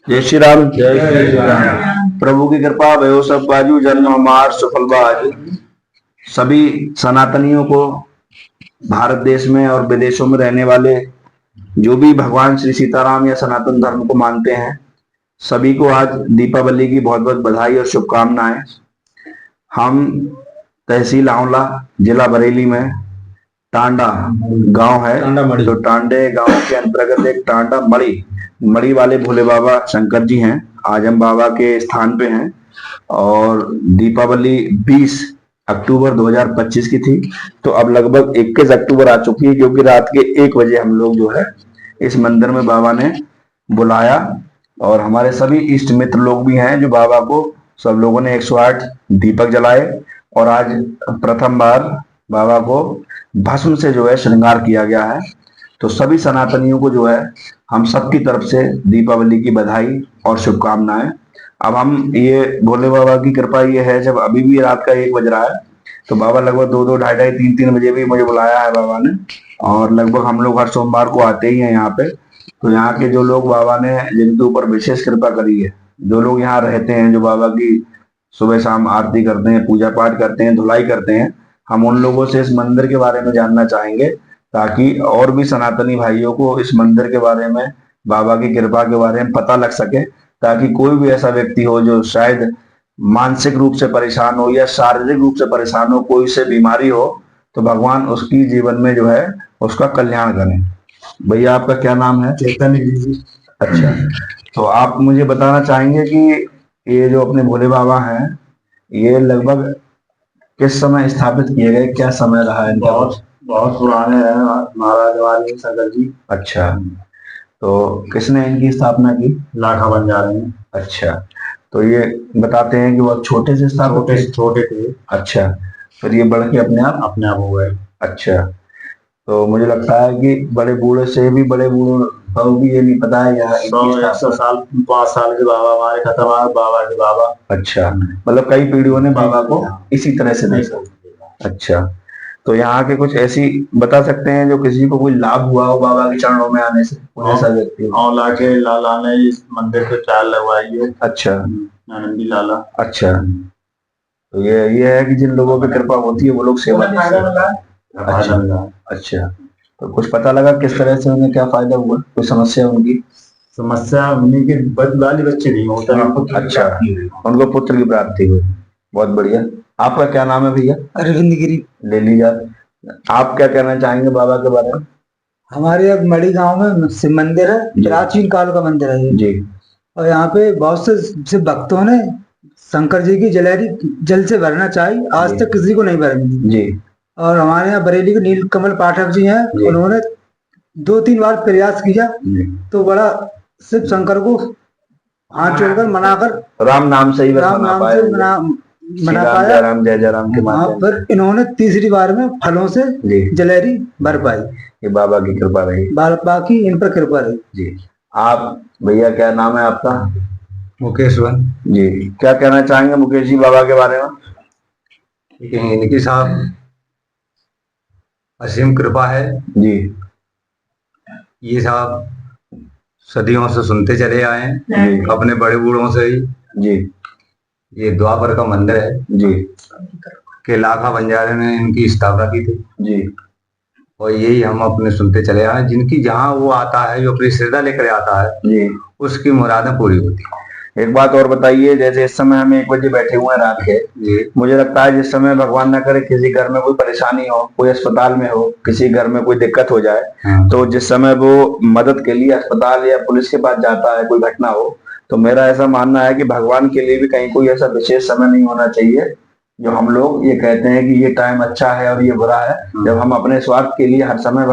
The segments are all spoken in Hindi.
जय श्री राम। जय श्री राम। प्रभु की कृपा भयो सब बाजू जन्म हमार सफल बाजू। सभी सनातनियों को, भारत देश में और विदेशों में रहने वाले जो भी भगवान श्री सीताराम या सनातन धर्म को मानते हैं, सभी को आज दीपावली की बहुत बहुत बधाई और शुभकामनाएं। हम तहसील आंवला, जिला बरेली में टांडा गांव है, तो टांडे गांव के अंतर्गत एक टांडा मड़ी मड़ी वाले भोले बाबा शंकर जी हैं। आज हम बाबा के स्थान पे हैं और दीपावली 20 अक्टूबर 2025 की थी, तो अब लगभग 21 अक्टूबर आ चुकी है, क्योंकि रात के 1 बजे हम लोग जो है इस मंदिर में बाबा ने बुलाया और हमारे सभी इष्ट मित्र लोग भी हैं, जो बाबा को सब लोगों ने 108 दीपक जलाए और आज प्रथम बार बाबा को भस्म से जो है श्रृंगार किया गया है। तो सभी सनातनियों को जो है हम सबकी तरफ से दीपावली की बधाई और शुभकामनाएं। अब हम ये भोले बाबा की कृपा ये है, जब अभी भी रात का 1 बज रहा है, तो बाबा लगभग 2-2, 2:30, 3-3 बजे भी मुझे बुलाया है बाबा ने। और लगभग हम लोग हर सोमवार को आते ही हैं यहाँ पे। तो यहाँ के जो लोग बाबा ने जिनके ऊपर विशेष कृपा करी है, जो लोग यहाँ रहते हैं, जो बाबा की सुबह शाम आरती करते हैं, पूजा पाठ करते हैं, धुलाई करते हैं, हम उन लोगों से इस मंदिर के बारे में जानना चाहेंगे, ताकि और भी सनातनी भाइयों को इस मंदिर के बारे में, बाबा की कृपा के बारे में पता लग सके, ताकि कोई भी ऐसा व्यक्ति हो जो शायद मानसिक रूप से परेशान हो या शारीरिक रूप से परेशान हो, कोई से बीमारी हो, तो भगवान उसकी जीवन में जो है उसका कल्याण करें। भैया आपका क्या नाम है? चैतन्य जी। अच्छा, तो आप मुझे बताना चाहेंगे कि ये जो अपने भोले बाबा हैं, ये लगभग किस समय स्थापित किए गए, क्या समय रहा है इनका? बहुत पुराने हैं महाराज वाली शंकर जी। अच्छा, तो किसने इनकी स्थापना की? लाखा बंजारे ने। अच्छा, तो ये बताते हैं कि वो छोटे से स्थापित छोटे थे। अच्छा, फिर ये बढ़ के अपने आप हो गए। अच्छा, तो मुझे लगता है कि बड़े बूढ़े से भी बड़े बूढ़े को भी ये नहीं पता है यहाँ 100 साल 5 साल के बाबा हमारे खत्म हुआ, बाबा के बाबा। अच्छा, मतलब कई पीढ़ियों ने बाबा को इसी तरह से देखा। अच्छा, तो यहाँ के कुछ ऐसी बता सकते हैं जो किसी को कोई लाभ हुआ हो बाबा के चरणों में आने से, कोई ऐसा व्यक्ति? औला के लाला ने इस मंदिर पे चाल लगवाई है। अच्छा, आनंदी लाला। अच्छा, तो ये है कि जिन लोगों की कृपा होती है वो लोग सेवा करते हैं। अच्छा, अच्छा, तो कुछ पता लगा किस तरह से उन्हें क्या फायदा हुआ, कोई समस्या उनकी? समस्या उन्हीं के बाली बच्चे नहीं होता। अच्छा, उनको पुत्र की प्राप्ति हुई, बहुत बढ़िया। आपका क्या नाम है भैया? अरविंद गिरी। ले लीजिए, आप क्या कहना चाहेंगे बाबा के बारे में? हमारे अब मड़ी गांव में शिव मंदिर है, प्राचीन काल का मंदिर है जी, और यहाँ पे बहुत से भक्तों ने शंकर जी की जलेरी जल से भरना चाहिए, आज तक किसी को नहीं भरनी जी। और हमारे यहाँ बरेली के नीलकमल पाठक जी हैं, उन्होंने 2-3 बार प्रयास किया तो बड़ा शिव शंकर को हाथ जोड़कर मनाकर राम नाम से ही राम नाम से मना पाया। राम जय जय राम के माध्यम फिर इन्होंने तीसरी बार में फलों से जलेरी भर पाई। ये बाबा की कृपा रही, बाबा की इन पर कृपा रही जी। आप भैया क्या नाम है आपका? मुकेश जी, क्या कहना चाहेंगे मुकेश जी बाबा के बारे में? इनकी साहब असीम कृपा है जी। ये साहब सदियों से सुनते चले आए हैं अपने बड़े बूढ़ों से ही जी। ये द्वापर का मंदिर है जी, के लाखा बंजारे ने इनकी स्थापना की थी जी। और यही हम अपने सुनते चले आए। जिनकी जहाँ वो आता है, जो अपनी श्रद्धा लेकर आता है जी, उसकी मुरादें पूरी होती है। एक बात और बताइए, जैसे इस समय हम 1 बजे बैठे हुए हैं रात के, मुझे लगता है जिस समय भगवान ना करे किसी घर में कोई परेशानी हो, कोई अस्पताल में हो, किसी घर में कोई दिक्कत हो जाए, तो जिस समय वो मदद के लिए अस्पताल या पुलिस के पास जाता है, कोई घटना हो, तो मेरा ऐसा मानना है कि भगवान के लिए भी कहीं कोई ऐसा विशेष समय नहीं होना चाहिए जो हम लोग ये कहते हैं कि ये टाइम अच्छा है और ये बुरा है। जब हम अपने स्वार्थ के लिए हर समय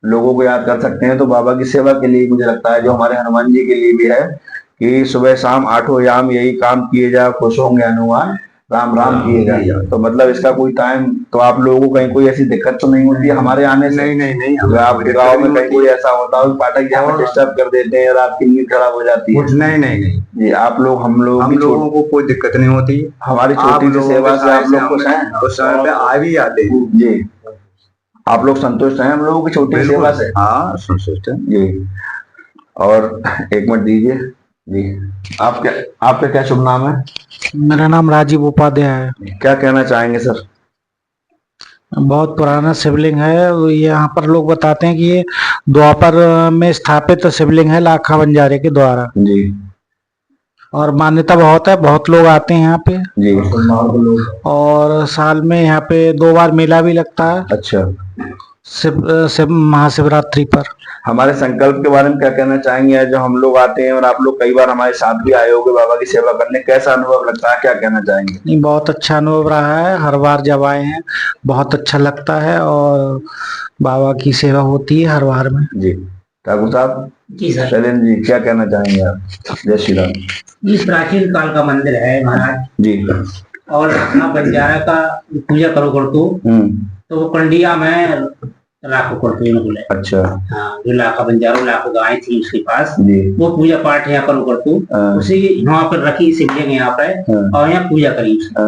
लोगों को याद कर सकते हैं, तो बाबा की सेवा के लिए मुझे लगता है, जो हमारे हनुमान जी के लिए भी है कि सुबह शाम 8 याम यही काम किए जा, खुश होंगे हनुमान, राम राम किए जा। तो मतलब इसका कोई टाइम, तो आप लोगों को कहीं कोई ऐसी दिक्कत तो नहीं होती है हमारे आने से? नहीं। आपके गाँव में कहीं कोई ऐसा होता हो पाठक जी हमें डिस्टर्ब कर देते हैं, रात की नींद खराब हो जाती है? नहीं जी, आप लोग हम लोगों को कोई दिक्कत नहीं होती। हमारी छोटी सी सेवा से आप लोग खुश हैं? उस समय पे आ भी आते हैं जी। आप लोग संतुष्ट हैं हम लोगों की छोटी सेवा से? हाँ, संतुष्ट है जी। और 1 मिनट दीजिए, जी। आपका क्या शुभ नाम है? मेरा नाम राजीव उपाध्याय है। क्या कहना चाहेंगे सर? बहुत पुराना शिवलिंग है। यहाँ पर लोग बताते हैं कि ये द्वापर में स्थापित शिवलिंग है लाखा बंजारे के द्वारा, जी और मान्यता बहुत है। बहुत लोग आते हैं यहाँ पे, जी। और साल में यहाँ पे 2 बार मेला भी लगता है, अच्छा, शिव महाशिवरात्रि पर। हमारे संकल्प के बारे में क्या कहना चाहेंगे? जो हम लोग आते हैं और आप लोग कई बार हमारे साथ भी आए होगे बाबा की सेवा करने, कैसा अनुभव लगता है, क्या कहना चाहेंगे? नहीं, बहुत अच्छा अनुभव रहा है। हर बार जब आए हैं बहुत अच्छा लगता है, और बाबा की सेवा होती है हर बार में। जी। ठाकुर साहब? जी सर। शैलेंद्र जी, क्या कहना चाहेंगे आप? जय श्री राम। ये प्राचीन काल का मंदिर है महाराज, जी। और अपना बंजारा का पूजा करो करतो, तो वो कंडिया में लाखों करतो बोले। अच्छा। हाँ, जो लाखा बंजारो लाखों गाय थी उसके पास, जी। वो पूजा पाठ यहाँ करो करतो, उसी यहाँ पर रखी शिवलिंग यहाँ पे, और यहाँ पूजा करी उसने।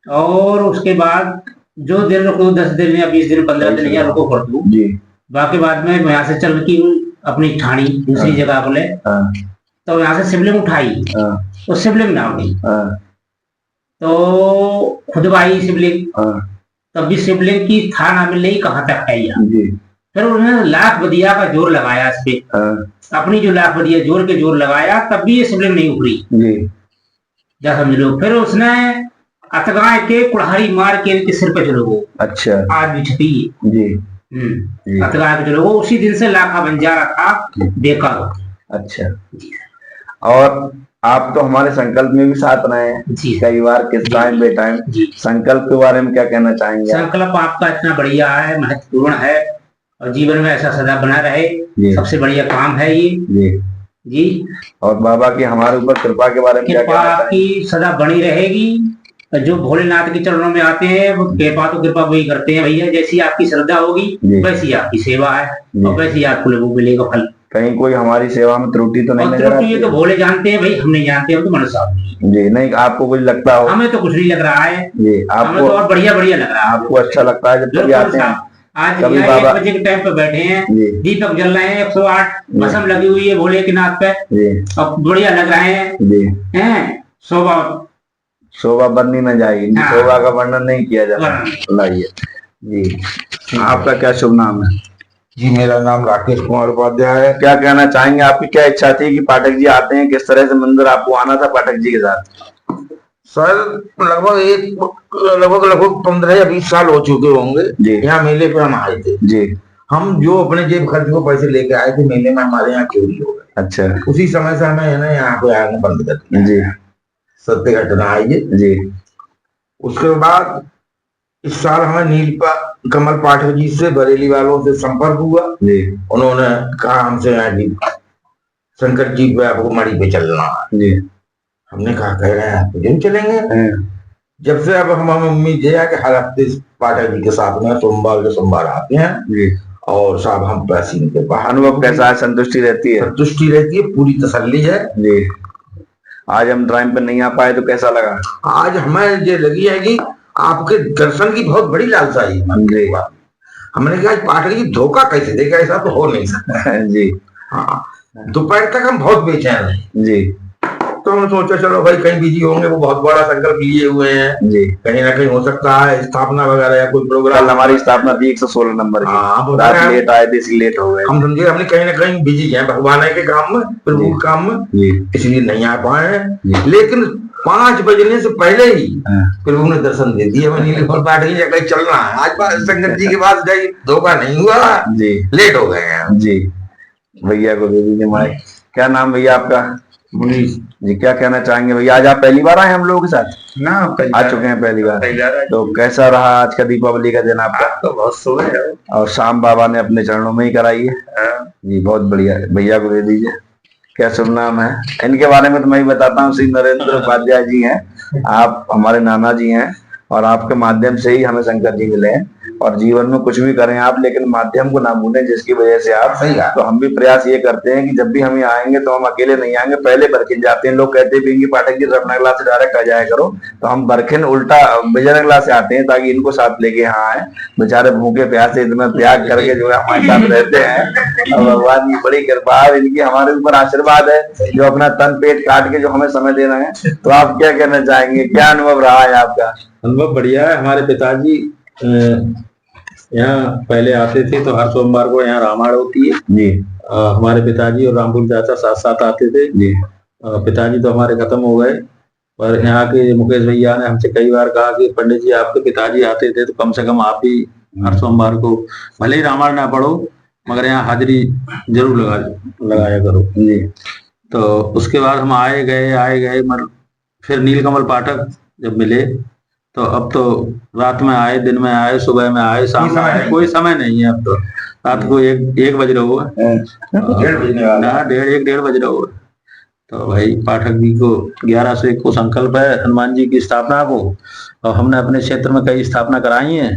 और उसके बाद जो दिन रुको, 10 दिन या 20 दिन 15 दिन यहाँ रुको करतो जी। बाकी बाद में यहाँ से चल की अपनी ठाणी दूसरी जगह बोले, तो यहाँ से शिवलिंग उठाई, तो शिवलिंग ना उठी, तो खुदवाई शिवलिंग, तब भी शिवलिंग की था ना मिल रही, कहाँ तक आई। फिर उन्होंने लाख बदिया का जोर लगाया इस पे, अपनी जो लाख बदिया जोर लगाया, तब भी ये शिवलिंग नहीं उभरी जा, समझ लो। फिर उसने अतगाय के कुल्हाड़ी मार के इनके सिर पे चलो वो। अच्छा। आज भी छपी जी। अतगाय के चलो वो, उसी दिन से लाखा बंजारा था बेकार हो। अच्छा। और आप तो हमारे संकल्प में भी साथ रहे हैं जी, कई बार, किस टाइम बे टाइम। संकल्प के बारे में क्या कहना चाहेंगे? संकल्प आपका इतना बढ़िया है, महत्वपूर्ण है, और जीवन में ऐसा सदा बना रहे, सबसे बढ़िया काम है ये जी। और बाबा की हमारे ऊपर कृपा के बारे में क्या कहना चाहेंगे? की सदा बनी रहेगी। जो भोलेनाथ के चरणों में आते हैं वो कृपा वही करते हैं भैया। जैसी आपकी श्रद्धा होगी वैसी आपकी सेवा है, और वैसी आपको लोगों मिलेगा फल। कहीं कोई हमारी सेवा में त्रुटि तो नहीं नजर आती? ये तो भोले जानते हैं भाई, हम नहीं जानते, हम तो मनुष्य आदमी जी। नहीं, आपको कुछ लगता हो? हमें तो कुछ नहीं लग रहा है जी। हमें तो और बढ़िया बढ़िया लग रहा है। आपको अच्छा लगता है जब कभी आते हैं? आज 1 बजे के टाइम पे बैठे हैं, दीपक जल रहे हैं, 108 भस्म लगी हुई है भोले के नाथ पे, अब बढ़िया लग रहे हैं। शोभा बननी न जाएगी, शोभा का वर्णन नहीं किया जाता। लाइए जी। आपका क्या शुभ नाम है? जी, मेरा नाम राकेश कुमार उपाध्याय है। क्या कहना चाहेंगे? आपकी क्या इच्छा थी कि पाठक जी आते हैं, किस तरह से मंदिर आपको आना था पाठक जी के साथ? सर, लगभग 15 या 20 साल हो चुके होंगे। यहाँ मेले पे हम आए थे जी। हम जो अपने जेब खर्च को पैसे लेके आए थे, मेले में हमारे यहाँ चोरी हो गए। अच्छा। उसी समय से हमें है ना यहाँ पे आना बंद कर दिया जी। सत्य घटना आई है जी। उसके बाद इस साल हमें नीलपा कमल पाठक जी से, बरेली वालों से संपर्क हुआ जी। उन्होंने कहा हमसे यहाँ जी शंकर जी पे आपको मड़ी पे चलना है जी। हमने कहा कह रहे हैं जरूर चलेंगे। जब से अब हम उम्मीद है कि हर हफ्ते पाठक जी के साथ में सोमवार के सोमवार आते हैं जी। और साहब हम पैसे के बाहर। अनुभव कैसा है? संतुष्टि रहती है? संतुष्टि रहती है, पूरी तसल्ली है जी। आज हम टाइम पे नहीं आ पाए तो कैसा लगा? आज हमें ये लगी है कि आपके दर्शन की बहुत बड़ी लालसा है। हमने कहा पाठक जी धोखा कैसे देगा, ऐसा तो हो नहीं सकता जी। हाँ, दोपहर तक हम बहुत बेचैन हैं जी। तो हमने सोचा चलो भाई कहीं बिजी होंगे, वो बहुत बड़ा संकल्प लिए हुए हैं जी। कहीं ना कहीं हो सकता है स्थापना वगैरह या कोई प्रोग्राम। हमारी स्थापना थी 116 नंबर की। रात लेट आए थे इसलिए लेट हो गए। हम समझे हमने कहीं ना कहीं बिजी हैं भगवान के काम में, प्रभु के काम में, इसलिए नहीं आ पाए हैं। लेकिन 5 बजने से पहले ही प्रभु ने दर्शन दे दिया। कहीं चलना है आज शंकर जी के पास, गई धोखा नहीं हुआ जी। लेट हो गए हैं जी। भैया को दे दीजिए माइक। क्या नाम भैया आपका? मुनीष जी। क्या कहना चाहेंगे भैया? आज आप पहली बार आए हम लोगों के साथ? ना, आ चुके हैं पहली बार। तो कैसा रहा आज का दीपावली का दिन आपका? तो बहुत सुबह है, और शाम बाबा ने अपने चरणों में ही कराई है जी। बहुत बढ़िया। भैया को दे दीजिए। क्या शुभ नाम है? इनके बारे में तो मैं ही बताता हूँ। श्री नरेंद्र उपाध्याय जी हैं, आप हमारे नाना जी हैं, और आपके माध्यम से ही हमें शंकर जी मिले हैं। और जीवन में कुछ भी करें आप, लेकिन माध्यम को ना भूलें जिसकी वजह से आप सही कहा। तो हम भी प्रयास ये करते हैं कि जब भी हम यहाँ आएंगे तो हम अकेले नहीं आएंगे, पहले बरखिन जाते हैं। लोग कहते हैं पिंकी पाठक जी रमनगला से डायरेक्ट आ जाया करो, तो हम बरखिन उल्टा विजयनगला से आते हैं ताकि इनको साथ लेके यहाँ आए। बेचारे भूखे प्यासे इतना त्याग करके जो है हमारे साथ रहते हैं, और भगवान की बड़ी कृपा है, इनकी हमारे ऊपर आशीर्वाद है जो अपना तन पेट काट के जो हमें समय दे रहे हैं। तो आप क्या कहना चाहेंगे, क्या अनुभव रहा है आपका? अनुभव बढ़िया है। हमारे पिताजी यहाँ पहले आते थे तो हर सोमवार को यहाँ रामायण होती है जी। हमारे पिताजी और रामपुर चाचा साथ साथ आते थे जी। पिताजी तो हमारे खत्म हो गए, पर यहाँ के मुकेश भैया ने हमसे कई बार कहा कि पंडित जी आपके पिताजी आते थे तो कम से कम आप ही हर सोमवार को भले ही रामायण ना पढ़ो मगर यहाँ हाजिरी जरूर लगाया करो जी। तो उसके बाद हम आए गए मगर फिर नीलकमल पाठक जब मिले तो अब तो रात में आए, दिन में आए, सुबह में आए, शाम में आए, कोई समय नहीं है। अब तो रात को एक बज रहा हुआ, 1:30 बज रहा हुआ। तो भाई पाठक जी को 11 से को संकल्प है हनुमान जी की स्थापना को, और हमने अपने क्षेत्र में कई स्थापना कराई है।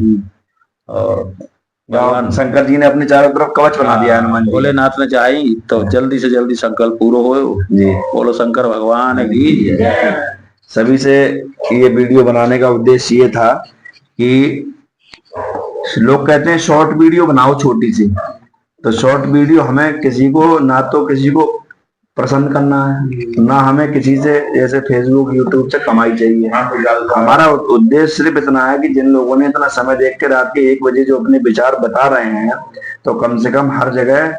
और भगवान शंकर जी ने अपने चारों तरफ कवच बना दिया हनुमान जी। भोलेनाथ ने चाही तो जल्दी से जल्दी संकल्प पूरा हो जी। बोलो शंकर भगवान की। सभी से ये वीडियो बनाने का उद्देश्य ये था कि लोग कहते हैं शॉर्ट वीडियो बनाओ छोटी सी, तो शॉर्ट वीडियो हमें किसी को ना तो किसी को प्रसन्न करना है, ना हमें किसी से जैसे फेसबुक यूट्यूब से कमाई चाहिए। हमारा उद्देश्य सिर्फ इतना है कि जिन लोगों ने इतना समय देख के रात के 1 बजे जो अपने विचार बता रहे हैं, तो कम से कम हर जगह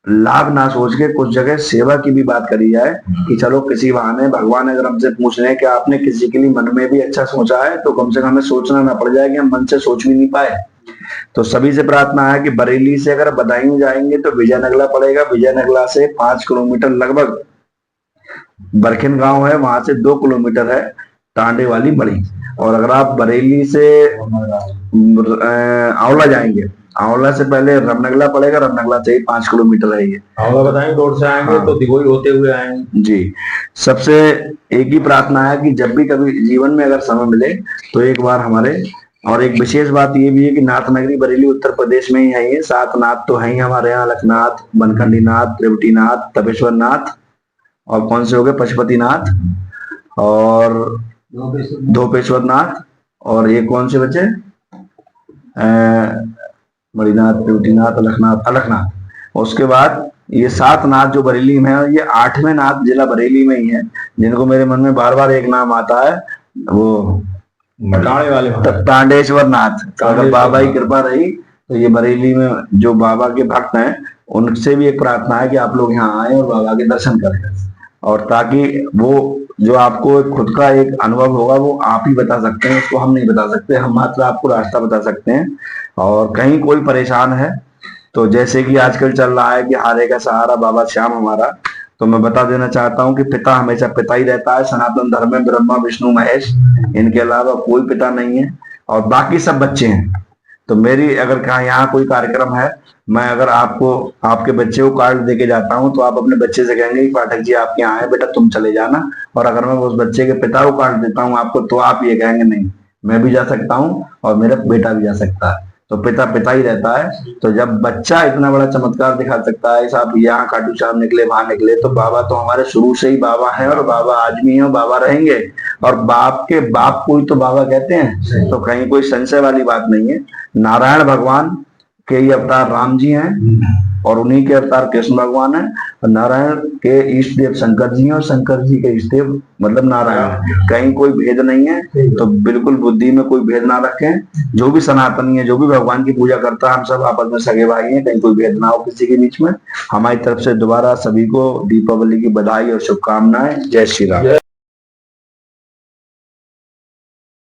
लाभ ना सोच के कुछ जगह सेवा की भी बात करी जाए कि चलो किसी बहाने भगवान अगर हमसे पूछ रहे हैं कि आपने किसी के लिए मन में भी अच्छा सोचा है, तो कम से कम हमें सोचना ना पड़ जाए कि हम मन से सोच भी नहीं पाए। तो सभी से प्रार्थना है कि बरेली से अगर बदायूं जाएंगे तो विजयनगला पड़ेगा, विजयनगला से 5 किलोमीटर लगभग बरखिन गांव है, वहां से 2 किलोमीटर है टांडे वाली बड़ी। और अगर आप बरेली से आंवला जाएंगे, आंवला से पहले रमनगला पड़ेगा, रमनगला से ही 5 किलोमीटर है ये। आंवला बताएंगे रोड से आएंगे तो दिगोई होते हुए आएंगे जी। सबसे एक ही प्रार्थना है कि जब भी कभी जीवन में अगर समय मिले तो एक बार हमारे, और एक विशेष बात ये भी है कि नाथ नगरी बरेली उत्तर प्रदेश में ही है ये। 7 नाथ तो है ही हमारे यहाँ, अलखनाथ, बनखंडी नाथ, त्रिवटीनाथ, तपेश्वर नाथ, और कौन से हो गए पशुपतिनाथ और धोपेश्वर नाथ, और ये कौन से बचे मणिनाथ, त्रिवटीनाथ, अलखनाथ। उसके बाद ये 7 नाथ जो बरेली में है, ये 8वें नाथ जिला बरेली में ही है, जिनको मेरे मन में बार बार एक नाम आता है, वो टाणे वाले तांडेश्वर नाथ। तो अगर बाबा की कृपा रही तो ये बरेली में जो बाबा के भक्त हैं उनसे भी एक प्रार्थना है कि आप लोग यहाँ आए और बाबा के दर्शन करें, और ताकि वो जो आपको खुद का एक अनुभव होगा वो आप ही बता सकते हैं, उसको हम नहीं बता सकते, हम मात्र आपको रास्ता बता सकते हैं। और कहीं कोई परेशान है तो जैसे कि आजकल चल रहा है कि हारे का सहारा बाबा श्याम हमारा, तो मैं बता देना चाहता हूं कि पिता हमेशा पिता ही रहता है। सनातन धर्म में ब्रह्मा विष्णु महेश, इनके अलावा कोई पिता नहीं है, और बाकी सब बच्चे हैं। तो मेरी अगर कहा यहाँ कोई कार्यक्रम है, मैं अगर आपको आपके बच्चे को कार्ड देके जाता हूँ तो आप अपने बच्चे से कहेंगे कि पाठक जी आपके यहाँ आए बेटा तुम चले जाना, और अगर मैं उस बच्चे के पिता को कार्ड देता हूँ आपको, तो आप ये कहेंगे नहीं मैं भी जा सकता हूँ और मेरा बेटा भी जा सकता है। तो पिता पिता ही रहता है। तो जब बच्चा इतना बड़ा चमत्कार दिखा सकता है, साहब यहाँ खाटू श्याम निकले वहां निकले, तो बाबा तो हमारे शुरू से ही बाबा है, और बाबा आज भी है और बाबा रहेंगे, और बाप के बाप को ही तो बाबा कहते हैं। तो कहीं कोई संशय वाली बात नहीं है। नारायण भगवान के ही अवतार राम जी हैं, और उन्हीं के अवतार कृष्ण भगवान है, और नारायण के इष्ट देव शंकर जी हैं, और शंकर जी के इष्ट देव मतलब नारायण। कहीं कोई भेद नहीं है, तो बिल्कुल बुद्धि में कोई भेद ना रखें। जो भी सनातनी है, जो भी भगवान की पूजा करता है, हम सब आपस में सगे भाई हैं, कहीं कोई भेद ना हो किसी के बीच में। हमारी तरफ से दोबारा सभी को दीपावली की बधाई और शुभकामनाएं। जय श्री राम।